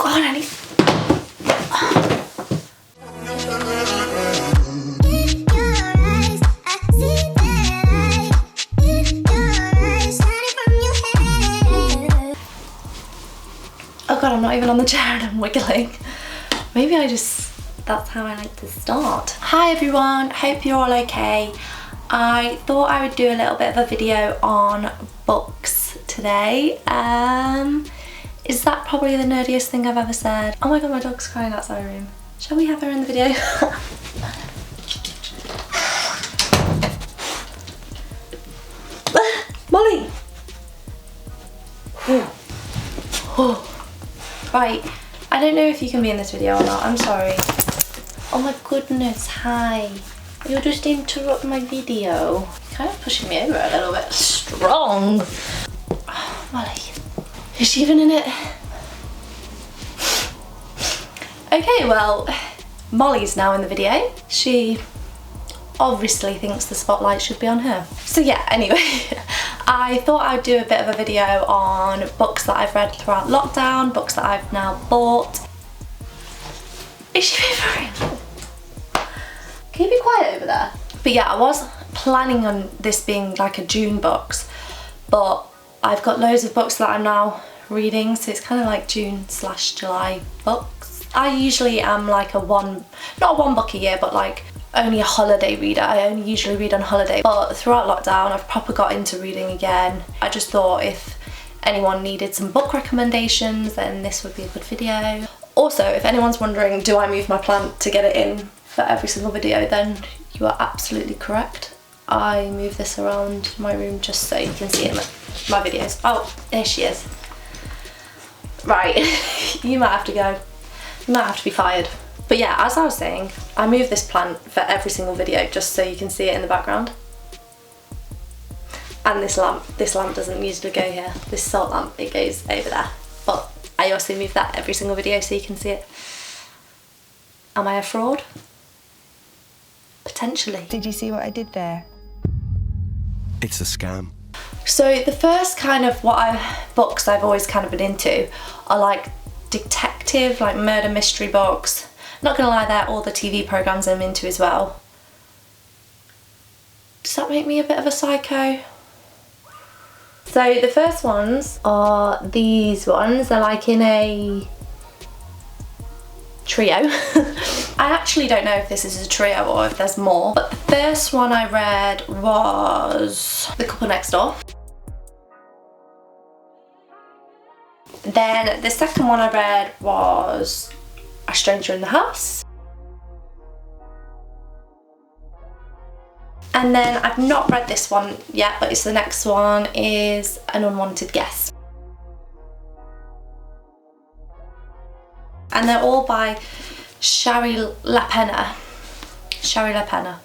God, I need... Oh God, I'm not even on the chair and I'm wiggling. Maybe that's how I like to start. Hi everyone, hope you're all okay. I thought I would do a little bit of a video on books today. Is that probably the nerdiest thing I've ever said? Oh my God, my dog's crying outside my room. Shall we have her in the video? Molly! Right, I don't know if you can be in this video or not, I'm sorry. Oh my goodness, hi. You just interrupt my video. You're kind of pushing me over a little bit strong. Oh, Molly, is she even in it? Okay, well, Molly's now in the video. She obviously thinks the spotlight should be on her. So yeah, anyway, I thought I'd do a bit of a video on books that I've read throughout lockdown, books that I've now bought. Is she being for real? Can you be quiet over there? But yeah, I was planning on this being like a June books, but I've got loads of books that I'm now reading, so it's kind of like June/July books. I usually am like not one book a year, but like only a holiday reader. I only usually read on holiday, but throughout lockdown I've proper got into reading again. I just thought if anyone needed some book recommendations, then this would be a good video. Also, if anyone's wondering, do I move my plant to get it in for every single video, then you are absolutely correct. I move this around my room just so you can see it in my videos. Oh, there she is. Right, you might have to go. You might have to be fired. But yeah, as I was saying, I move this plant for every single video just so you can see it in the background. And this lamp doesn't usually go here. This salt lamp, it goes over there. But I also move that every single video so you can see it. Am I a fraud? Potentially. Did you see what I did there? It's a scam. So the first kind of books I've always kind of been into are like detective, like murder mystery books. Not gonna lie, they're all the TV programs I'm into as well. Does that make me a bit of a psycho? So the first ones are these ones. They're like in a trio. I actually don't know if this is a trio or if there's more, but the first one I read was The Couple Next Door. Then the second one I read was A Stranger in the House. And then I've not read this one yet, but it's the next one, is An Unwanted Guest. And they're all by Shari LaPena. Shari LaPena.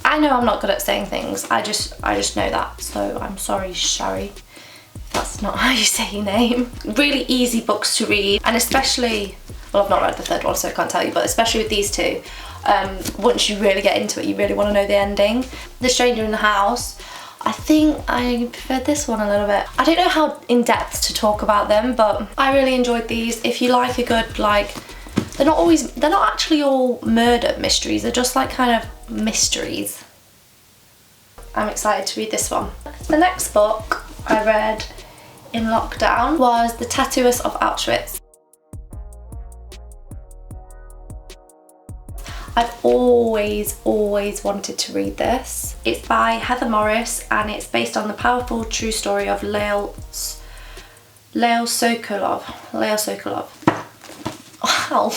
I know I'm not good at saying things. I just know that. So I'm sorry, Shari. That's not how you say your name. Really easy books to read, and especially, well, I've not read the third one, so I can't tell you, but especially with these two, once you really get into it, you really want to know the ending. The Stranger in the House, I think I preferred this one a little bit. I don't know how in depth to talk about them, but I really enjoyed these. If you like a good, like, they're not actually all murder mysteries, they're just like kind of mysteries. I'm excited to read this one. The next book I read in lockdown was The TATTOIST of Auschwitz. I've always wanted to read this. It's by Heather Morris and it's based on the powerful true story of Leo Sokolov. Wow.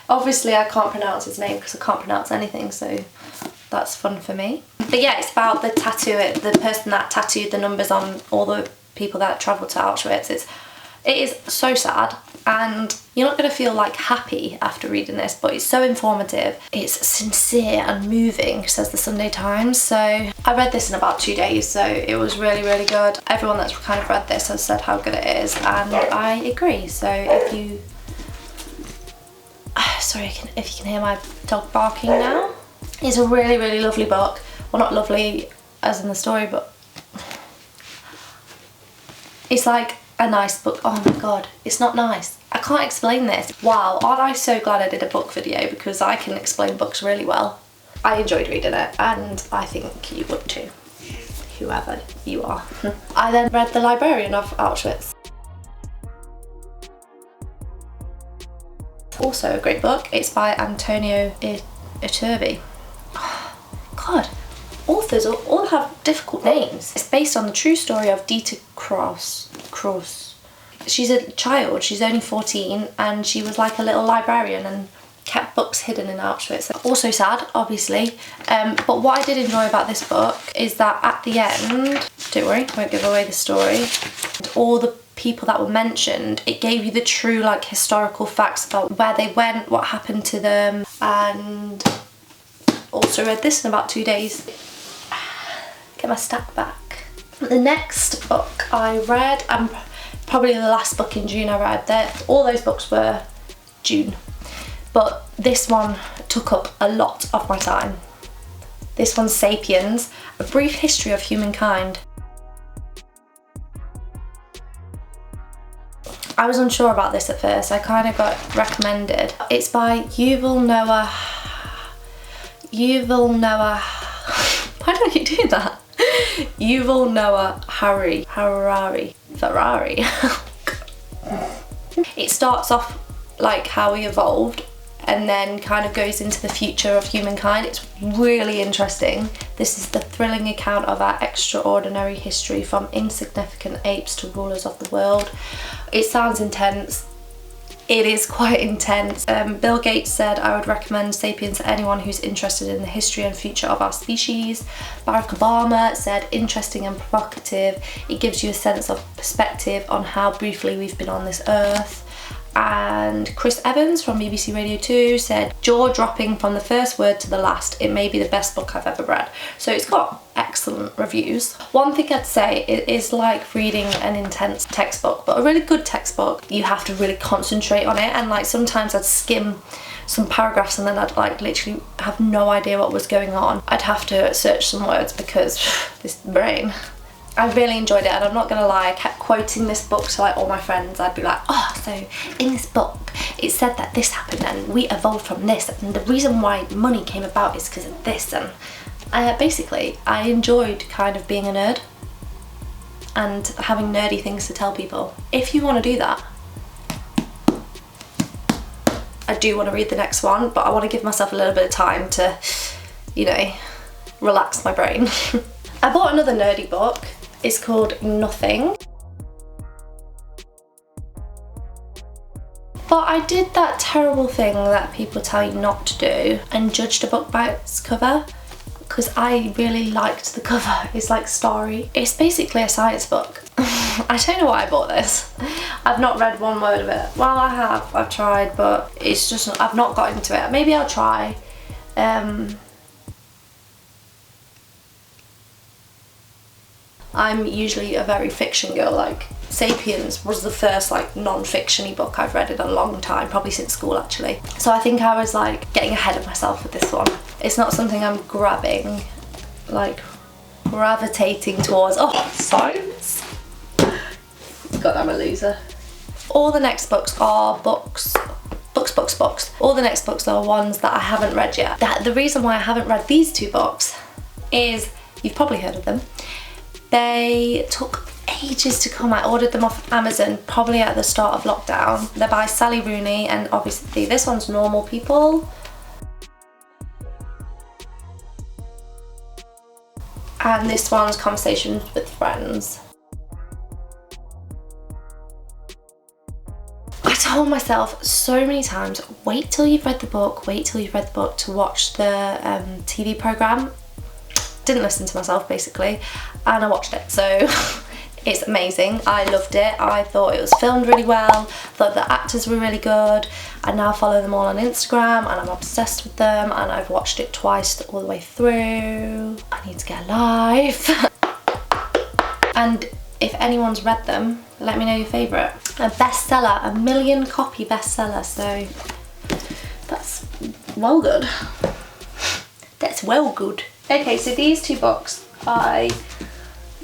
Obviously I can't pronounce his name because I can't pronounce anything, so that's fun for me. But yeah, it's about the person that tattooed the numbers on all the people that travelled to Auschwitz. It is so sad, and you're not going to feel like happy after reading this, but it's so informative. It's sincere and moving, says the Sunday Times. So I read this in about 2 days, so it was really good. Everyone that's kind of read this has said how good it is, and I agree. So if you sorry if you can hear my dog barking now. It's a really lovely book. Well, not lovely as in the story, but it's like a nice book. Oh my god, it's not nice. I can't explain this. Wow, aren't I so glad I did a book video, because I can explain books really well. I enjoyed reading it, and I think you would too, whoever you are. I then read The Librarian of Auschwitz. Also a great book. It's by Antonio Iturbi. God, authors all have difficult names. It's based on the true story of Dita Cross. She's a child, she's only 14, and she was like a little librarian and kept books hidden in Auschwitz. Also sad, obviously, but what I did enjoy about this book is that at the end, don't worry, I won't give away the story, and all the people that were mentioned, it gave you the true like historical facts about where they went, what happened to them, and also read this in about 2 days. Get my stack back. The next book I read, and probably the last book in June I read, all those books were June, but this one took up a lot of my time. This one's Sapiens, A Brief History of Humankind. I was unsure about this at first, I kind of got recommended. It's by Yuval Noah, why do I keep doing that? Yuval Noah Harari. It starts off like how we evolved and then kind of goes into the future of humankind. It's really interesting. This is the thrilling account of our extraordinary history, from insignificant apes to rulers of the world. It sounds intense. It is quite intense. Bill Gates said, I would recommend Sapiens to anyone who's interested in the history and future of our species. Barack Obama said, interesting and provocative. It gives you a sense of perspective on how briefly we've been on this earth. And Chris Evans from BBC Radio 2 said, jaw-dropping from the first word to the last. It may be the best book I've ever read. So it's got excellent reviews. One thing I'd say, it is like reading an intense textbook, but a really good textbook, you have to really concentrate on it, and like sometimes I'd skim some paragraphs and then I'd like literally have no idea what was going on. I'd have to search some words because this brain. I really enjoyed it, and I'm not gonna lie, I kept quoting this book to like all my friends. I'd be like, oh, so in this book it said that this happened and we evolved from this, and the reason why money came about is because of this. And basically I enjoyed kind of being a nerd and having nerdy things to tell people. If you want to do that, I do want to read the next one, but I want to give myself a little bit of time to, you know, relax my brain. I bought another nerdy book. It's called Nothing. But I did that terrible thing that people tell you not to do and judged a book by its cover, because I really liked the cover. It's like starry. It's basically a science book. I don't know why I bought this. I've not read one word of it. Well, I have. I've tried, but it's just, I've not got into it. Maybe I'll try. I'm usually a very fiction girl. Like Sapiens was the first like non-fiction-y book I've read in a long time, probably since school actually. So I think I was like getting ahead of myself with this one. It's not something I'm grabbing, like gravitating towards. Oh, science. God, I'm a loser. All the next books are books. All the next books are ones that I haven't read yet. The reason why I haven't read these two books is, you've probably heard of them. They took ages to come. I ordered them off Amazon probably at the start of lockdown. They're by Sally Rooney, and obviously this one's Normal People. And this one's Conversations with Friends. I told myself so many times, wait till you've read the book to watch the TV programme. Didn't listen to myself basically, and I watched it, so it's amazing. I loved it. I thought it was filmed really well, thought the actors were really good. I now follow them all on Instagram and I'm obsessed with them, and I've watched it twice all the way through. I need to get a life. And if anyone's read them, let me know your favourite. A bestseller, a 1 million copy bestseller, so that's well good. That's well good. Okay, so these two books I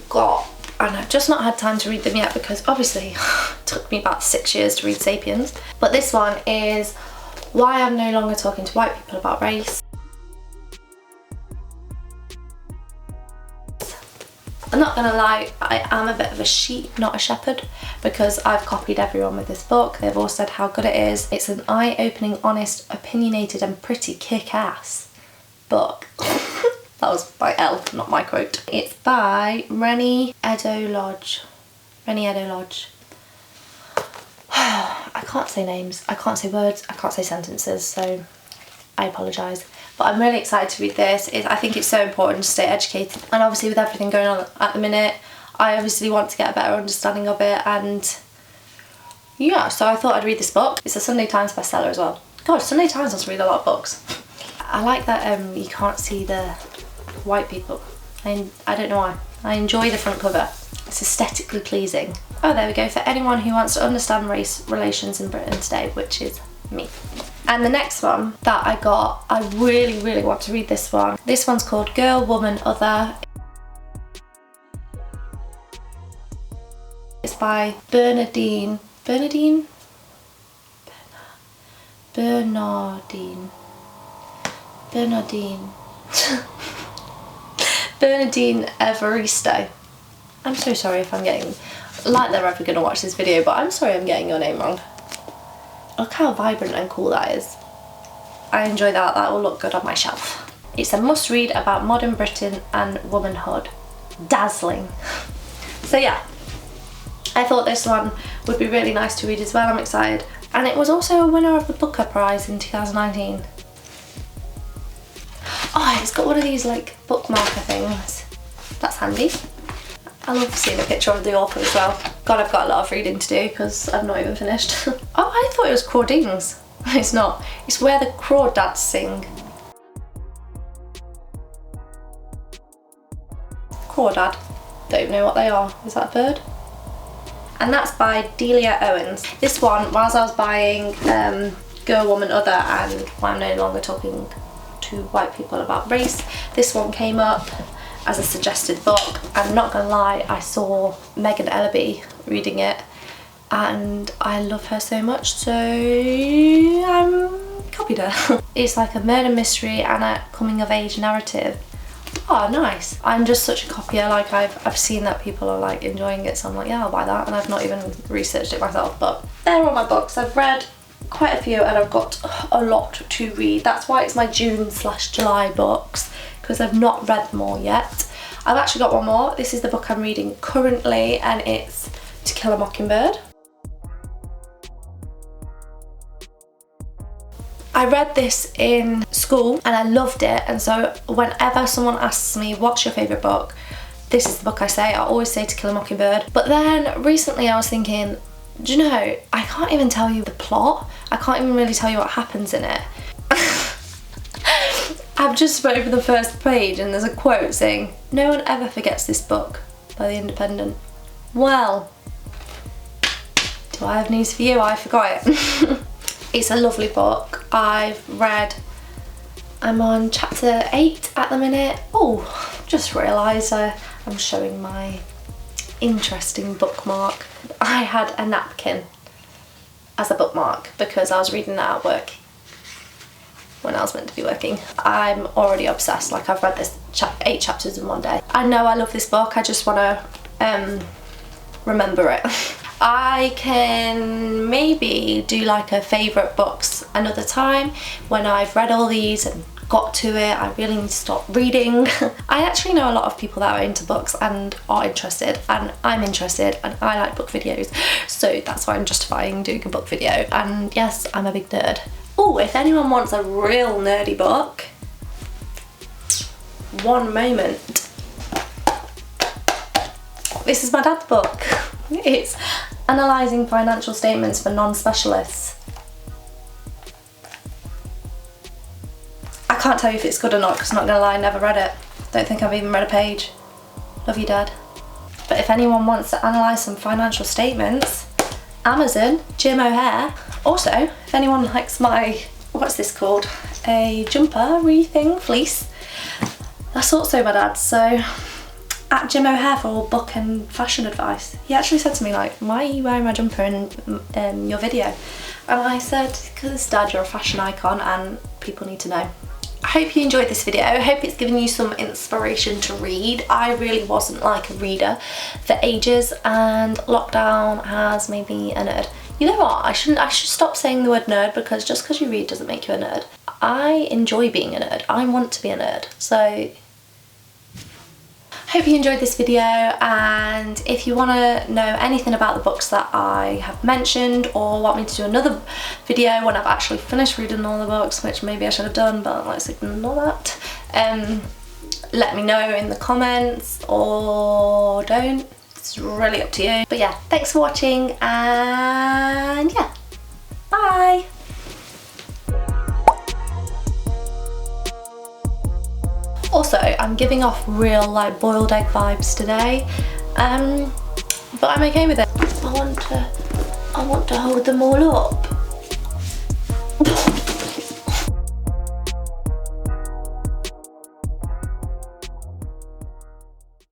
got and I've just not had time to read them yet because obviously it took me about 6 years to read Sapiens. But this one is Why I'm No Longer Talking to White People About Race. I'm not gonna lie, I am a bit of a sheep, not a shepherd, because I've copied everyone with this book. They've all said how good it is. It's an eye-opening, honest, opinionated and pretty kick-ass book. That was by Elle, not my quote. It's by Rennie Edo-Lodge. Rennie Edo-Lodge. I can't say names, I can't say words, I can't say sentences, so I apologise. But I'm really excited to read this. I think it's so important to stay educated. And obviously with everything going on at the minute, I obviously want to get a better understanding of it. And yeah, so I thought I'd read this book. It's a Sunday Times bestseller as well. God, Sunday Times must read a lot of books. I like that you can't see the white people. I don't know why. I enjoy the front cover. It's aesthetically pleasing. Oh, there we go. For anyone who wants to understand race relations in Britain today, which is me. And the next one that I got, I really, really want to read this one. This one's called Girl, Woman, Other. It's by Bernardine. Bernardine Evaristo. I'm so sorry if I'm getting, like they're ever going to watch this video, but I'm sorry I'm getting your name wrong. Look how vibrant and cool that is. I enjoy that, that will look good on my shelf. It's a must read about modern Britain and womanhood. Dazzling. So yeah, I thought this one would be really nice to read as well, I'm excited. And it was also a winner of the Booker Prize in 2019. Oh, it's got one of these like bookmarker things. That's handy. I love seeing a picture of the author as well. God, I've got a lot of reading to do because I've not even finished. Oh, I thought it was CRAWDADS. It's not. It's Where the Crawdads Sing. Crawdad. Don't even know what they are. Is that a bird? And that's by Delia Owens. This one, whilst I was buying Girl, Woman, Other and Why I'm No Longer Talking to White People About Race, this one came up as a suggested book. I'm not gonna lie, I saw Megan Ellaby reading it and I love her so much, so I copied her. It's like a murder mystery and a coming of age narrative. Oh, nice. I'm just such a copier, like I've seen that people are like enjoying it, so I'm like, yeah, I'll buy that, and I've not even researched it myself, but they're all my books. I've read quite a few and I've got a lot to read. That's why it's my June/July books, because I've not read them all yet. I've actually got one more. This is the book I'm reading currently and it's To Kill a Mockingbird. I read this in school and I loved it, and so whenever someone asks me what's your favourite book, this is the book I say. I always say To Kill a Mockingbird. But then recently I was thinking, do you know, I can't even tell you the plot. I can't even really tell you what happens in it. I've just read over the first page and there's a quote saying, "No one ever forgets this book," by The Independent. Well, do I have news for you? I forgot it. It's a lovely book. I'm on chapter 8 at the minute. Oh, just realised I'm showing my interesting bookmark. I had a napkin as a bookmark because I was reading that at work when I was meant to be working. I'm already obsessed, like I've read this 8 chapters in one day. I know I love this book, I just want to remember it. I can maybe do like a favourite books another time when I've read all these and got to it. I really need to stop reading. I actually know a lot of people that are into books and are interested, and I'm interested and I like book videos, so that's why I'm justifying doing a book video. And yes, I'm a big nerd. Oh, if anyone wants a real nerdy book, one moment. This is my dad's book. It's Analysing Financial Statements for Non-Specialists. I can't tell you if it's good or not because I'm not gonna lie, I never read it. Don't think I've even read a page. Love you, Dad. But if anyone wants to analyse some financial statements, Amazon, Jim O'Hare. Also, if anyone likes my, what's this called? A jumper thing, fleece. That's also my dad's, so at Jim O'Hare for all book and fashion advice. He actually said to me like, why are you wearing my jumper in your video? And I said, because Dad, you're a fashion icon and people need to know. I hope you enjoyed this video. I hope it's given you some inspiration to read. I really wasn't like a reader for ages, and lockdown has made me a nerd. You know what, I should stop saying the word nerd, because just because you read doesn't make you a nerd. I enjoy being a nerd. I want to be a nerd. So hope you enjoyed this video, and if you want to know anything about the books that I have mentioned, or want me to do another video when I've actually finished reading all the books, which maybe I should have done, but let's ignore that, let me know in the comments, or don't. It's really up to you. But yeah, thanks for watching, and yeah, bye! Also, I'm giving off real like boiled egg vibes today, but I'm okay with it. I want to hold them all up.